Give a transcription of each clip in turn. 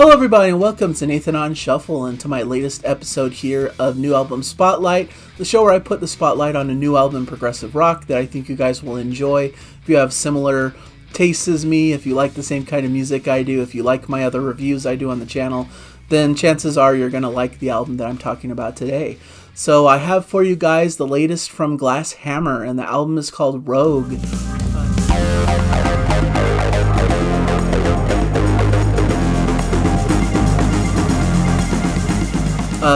Hello everybody and welcome to Nathan on Shuffle and to my latest episode here of New Album Spotlight, the show where I put the spotlight on a new album progressive rock that I think you guys will enjoy. If you have similar tastes as me, if you like the same kind of music I do, if you like my other reviews I do on the channel, then chances are you're going to like the album that I'm talking about today. So I have for you guys the latest from Glass Hammer, and the album is called Rogue.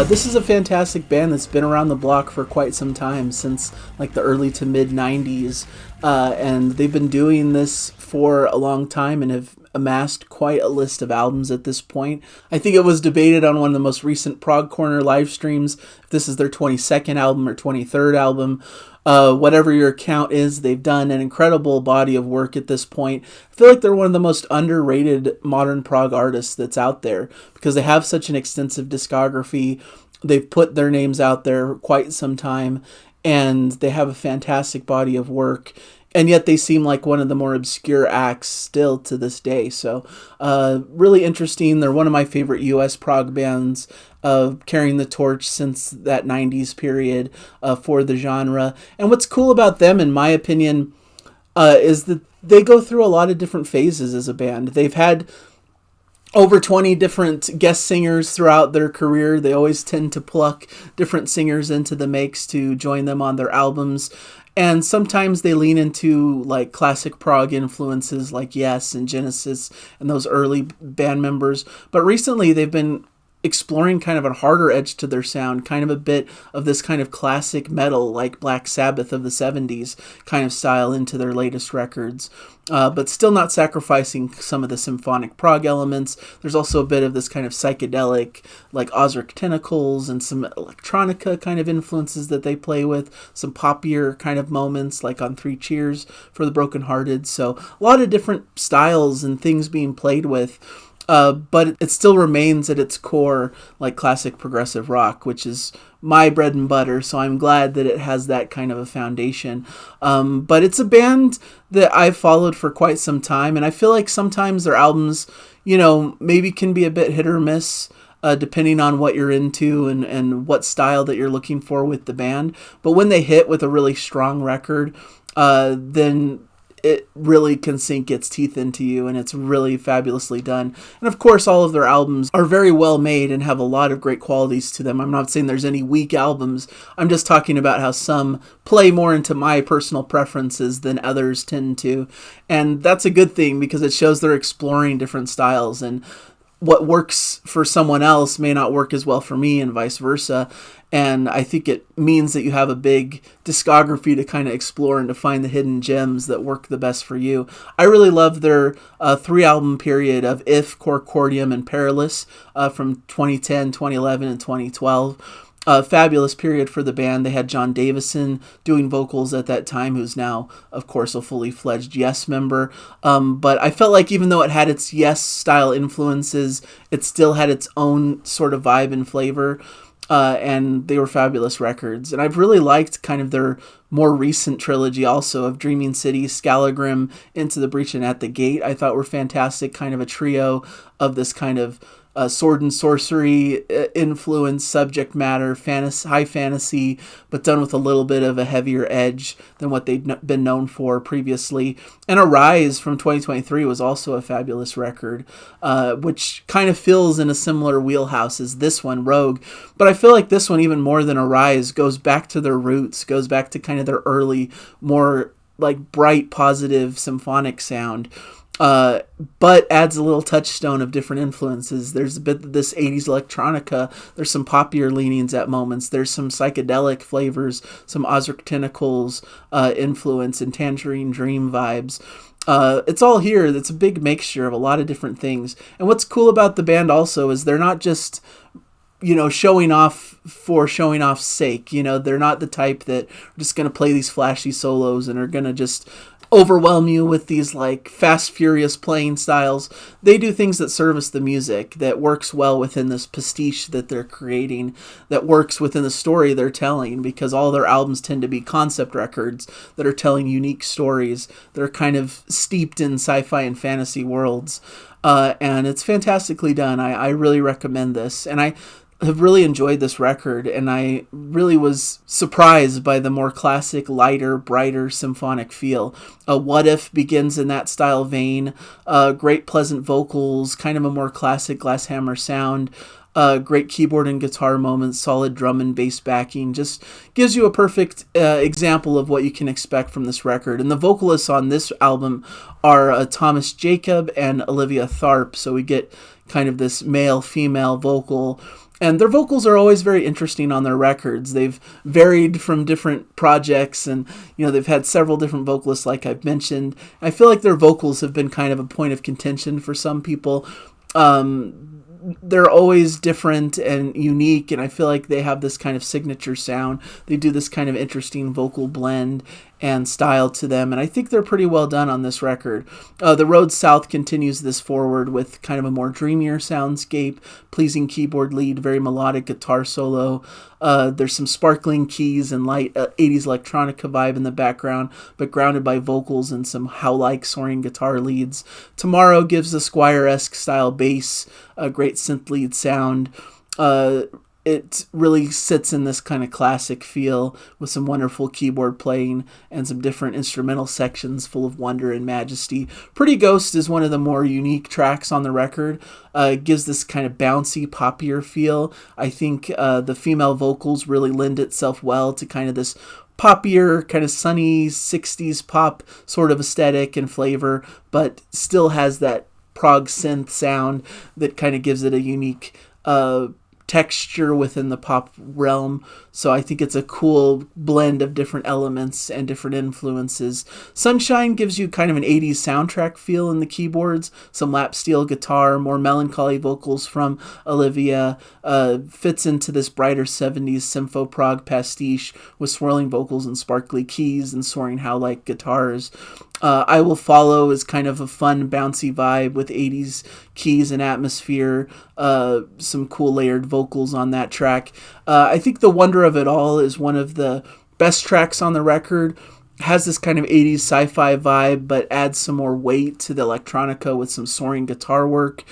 This is a fantastic band that's been around the block for quite some time, since like the early to mid 90s, and they've been doing this for a long time and have amassed quite a list of albums at this point. I think it was debated on one of the most recent Prog Corner live streams if this is their 22nd album or 23rd album. Whatever your count is, they've done an incredible body of work at this point. I feel like they're one of the most underrated modern prog artists that's out there because they have such an extensive discography. They've put their names out there quite some time, and they have a fantastic body of work. And yet they seem like one of the more obscure acts still to this day. So really interesting. They're one of my favorite US prog bands, carrying the torch since that 90s period for the genre. And what's cool about them, in my opinion, is that they go through a lot of different phases as a band. They've had over 20 different guest singers throughout their career. They always tend to pluck different singers into the mix to join them on their albums. And sometimes they lean into like classic prog influences like Yes and Genesis and those early band members. But recently they've been exploring kind of a harder edge to their sound, kind of a bit of this kind of classic metal like Black Sabbath of the 70s kind of style into their latest records. But still not sacrificing some of the symphonic prog elements. There's also a bit of this kind of psychedelic, like Ozric Tentacles, and some electronica kind of influences that they play with, some poppier kind of moments like on Three Cheers for the Brokenhearted. So a lot of different styles and things being played with. But it still remains at its core like classic progressive rock, which is my bread and butter, so I'm glad that it has that kind of a foundation. But it's a band that I've followed for quite some time, and I feel like sometimes their albums, maybe can be a bit hit or miss, depending on what you're into and what style that you're looking for with the band. But when they hit with a really strong record, then it really can sink its teeth into you, and it's really fabulously done. And of course, all of their albums are very well made and have a lot of great qualities to them. I'm not saying there's any weak albums. I'm just talking about how some play more into my personal preferences than others tend to. And that's a good thing because it shows they're exploring different styles, and what works for someone else may not work as well for me, and vice versa. And I think it means that you have a big discography to kind of explore and to find the hidden gems that work the best for you. I really love their 3-album period of If, Corcordium, and Perilous from 2010, 2011, and 2012. A fabulous period for the band. They had John Davison doing vocals at that time, who's now, of course, a fully fledged Yes member. But I felt like even though it had its Yes style influences, it still had its own sort of vibe and flavor. And they were fabulous records. And I've really liked kind of their more recent trilogy also of Dreaming City, Scalagrim, Into the Breach, and At the Gate. I thought were fantastic, kind of a trio of this kind of sword and sorcery influence, subject matter, high fantasy, but done with a little bit of a heavier edge than what they'd been known for previously. And Arise from 2023 was also a fabulous record, which kind of feels in a similar wheelhouse as this one, Rogue. But I feel like this one, even more than Arise, goes back to their roots, goes back to kind of their early, more like bright, positive symphonic sound. But adds a little touchstone of different influences. There's a bit of this 80s electronica. There's some poppier leanings at moments. There's some psychedelic flavors, some Ozric Tentacles influence, and Tangerine Dream vibes. It's all here. It's a big mixture of a lot of different things. And what's cool about the band also is they're not just showing off for showing off's sake. They're not the type that are just going to play these flashy solos and are going to just overwhelm you with these like fast furious playing styles. They do things that service the music, that works well within this pastiche that they're creating, that works within the story they're telling, because all their albums tend to be concept records that are telling unique stories that are kind of steeped in sci-fi and fantasy worlds. And it's fantastically done. I really recommend this, and I have really enjoyed this record, and I really was surprised by the more classic, lighter, brighter symphonic feel. What If begins in that style vein. Great pleasant vocals, kind of a more classic Glass Hammer sound. Great keyboard and guitar moments, solid drum and bass backing. Just gives you a perfect example of what you can expect from this record. And the vocalists on this album are Thomas Jacob and Olivia Tharp, so we get kind of this male-female vocal. And their vocals are always very interesting on their records. They've varied from different projects, and they've had several different vocalists, like I've mentioned. I feel like their vocals have been kind of a point of contention for some people. They're always different and unique, and I feel like they have this kind of signature sound. They do this kind of interesting vocal blend and style to them, and I think they're pretty well done on this record. The Road South continues this forward with kind of a more dreamier soundscape, pleasing keyboard lead, very melodic guitar solo. There's some sparkling keys and light 80s electronica vibe in the background, but grounded by vocals and some How-like soaring guitar leads. Tomorrow gives a Squire-esque style bass, a great synth lead sound. It really sits in this kind of classic feel with some wonderful keyboard playing and some different instrumental sections full of wonder and majesty. Pretty Ghost is one of the more unique tracks on the record. It gives this kind of bouncy, poppier feel. I think the female vocals really lend itself well to kind of this poppier, kind of sunny 60s pop sort of aesthetic and flavor, but still has that prog synth sound that kind of gives it a unique texture within the pop realm. So I think it's a cool blend of different elements and different influences. Sunshine gives you kind of an 80s soundtrack feel in the keyboards, some lap steel guitar, more melancholy vocals from Olivia, fits into this brighter 70s sympho prog pastiche with swirling vocals and sparkly keys and soaring How-like guitars. I Will Follow is kind of a fun, bouncy vibe with 80s keys and atmosphere, some cool layered vocals on that track. I think The Wonder of It All is one of the best tracks on the record. Has this kind of 80s sci-fi vibe, but adds some more weight to the electronica with some soaring guitar work,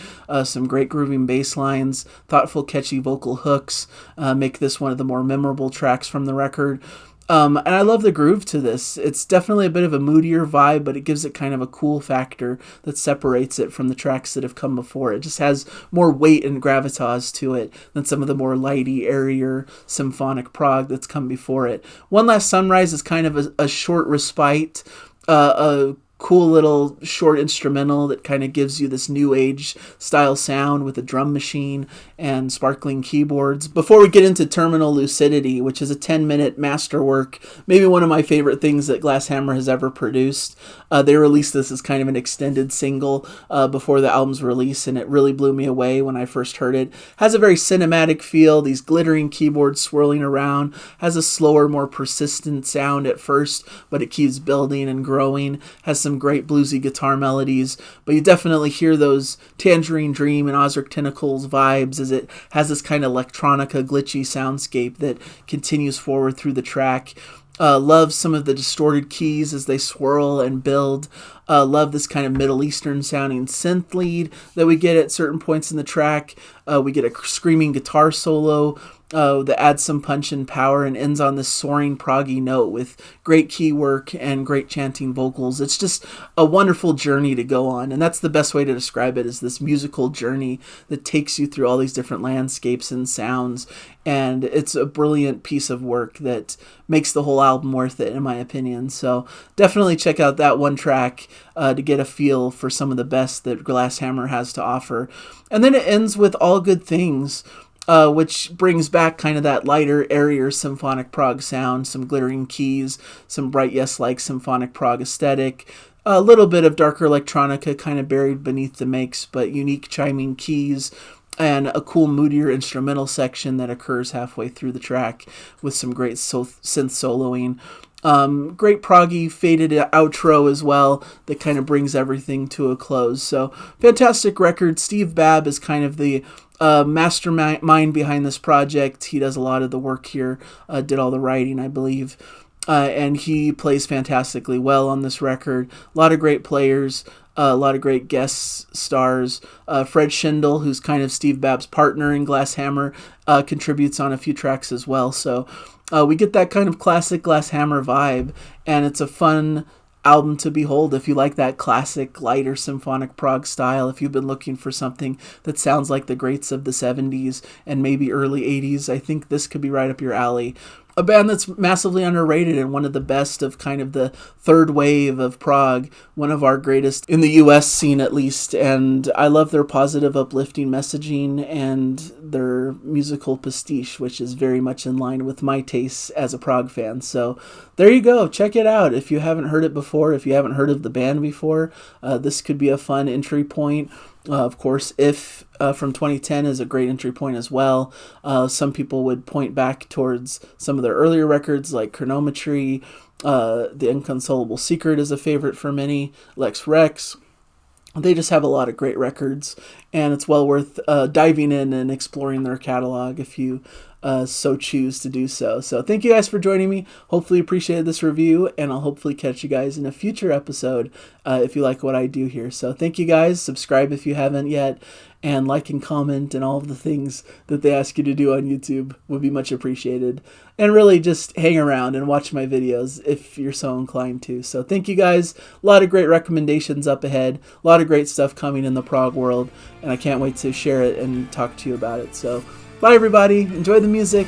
some great grooving bass lines, thoughtful, catchy vocal hooks, make this one of the more memorable tracks from the record. And I love the groove to this. It's definitely a bit of a moodier vibe, but it gives it kind of a cool factor that separates it from the tracks that have come before. It just has more weight and gravitas to it than some of the more lighty, airier symphonic prog that's come before it. One Last Sunrise is kind of a short respite, a cool little short instrumental that kind of gives you this new age style sound with a drum machine and sparkling keyboards. Before we get into Terminal Lucidity, which is a 10-minute masterwork, maybe one of my favorite things that Glass Hammer has ever produced. They released this as kind of an extended single before the album's release, and it really blew me away when I first heard it. Has a very cinematic feel, these glittering keyboards swirling around, has a slower, more persistent sound at first, but it keeps building and growing, has some great bluesy guitar melodies, but you definitely hear those Tangerine Dream and Ozric Tentacles vibes as it has this kind of electronica glitchy soundscape that continues forward through the track. Love some of the distorted keys as they swirl and build. Love this kind of Middle Eastern sounding synth lead that we get at certain points in the track. We get a screaming guitar solo that adds some punch and power and ends on this soaring proggy note with great key work and great chanting vocals. It's just a wonderful journey to go on, and that's the best way to describe it, is this musical journey that takes you through all these different landscapes and sounds, and it's a brilliant piece of work that makes the whole album worth it, in my opinion. So definitely check out that one track to get a feel for some of the best that Glass Hammer has to offer. And then it ends with All Good Things, which brings back kind of that lighter, airier symphonic prog sound, some glittering keys, some bright Yes-like symphonic prog aesthetic, a little bit of darker electronica kind of buried beneath the mix, but unique chiming keys, and a cool, moodier instrumental section that occurs halfway through the track with some great synth soloing. Great proggy faded outro as well that kind of brings everything to a close. So fantastic record. Steve Babb is kind of the mastermind behind this project. He does a lot of the work here, did all the writing, I believe. And he plays fantastically well on this record. A lot of great players, a lot of great guest stars. Fred Schindel, who's kind of Steve Babb's partner in Glass Hammer, contributes on a few tracks as well. So we get that kind of classic Glass Hammer vibe, and it's a fun album to behold if you like that classic, lighter symphonic prog style. If you've been looking for something that sounds like the greats of the 70s and maybe early 80s, I think this could be right up your alley. A band that's massively underrated and one of the best of kind of the third wave of prog, one of our greatest in the US scene at least, and I love their positive, uplifting messaging and their musical pastiche, which is very much in line with my tastes as a prog fan. So there you go, check it out if you haven't heard it before, if you haven't heard of the band before. This could be a fun entry point. Of course, If from 2010 is a great entry point as well. Some people would point back towards some of their earlier records like Chronometry. The Inconsolable Secret is a favorite for many. Lex Rex. They just have a lot of great records, and it's well worth diving in and exploring their catalog if you so choose to do so. So thank you guys for joining me. Hopefully you appreciated this review, and I'll hopefully catch you guys in a future episode if you like what I do here. So thank you guys. Subscribe if you haven't yet, and like and comment and all of the things that they ask you to do on YouTube would be much appreciated. And really just hang around and watch my videos if you're so inclined to. So thank you guys. A lot of great recommendations up ahead. A lot of great stuff coming in the prog world, and I can't wait to share it and talk to you about it. So bye everybody. Enjoy the music.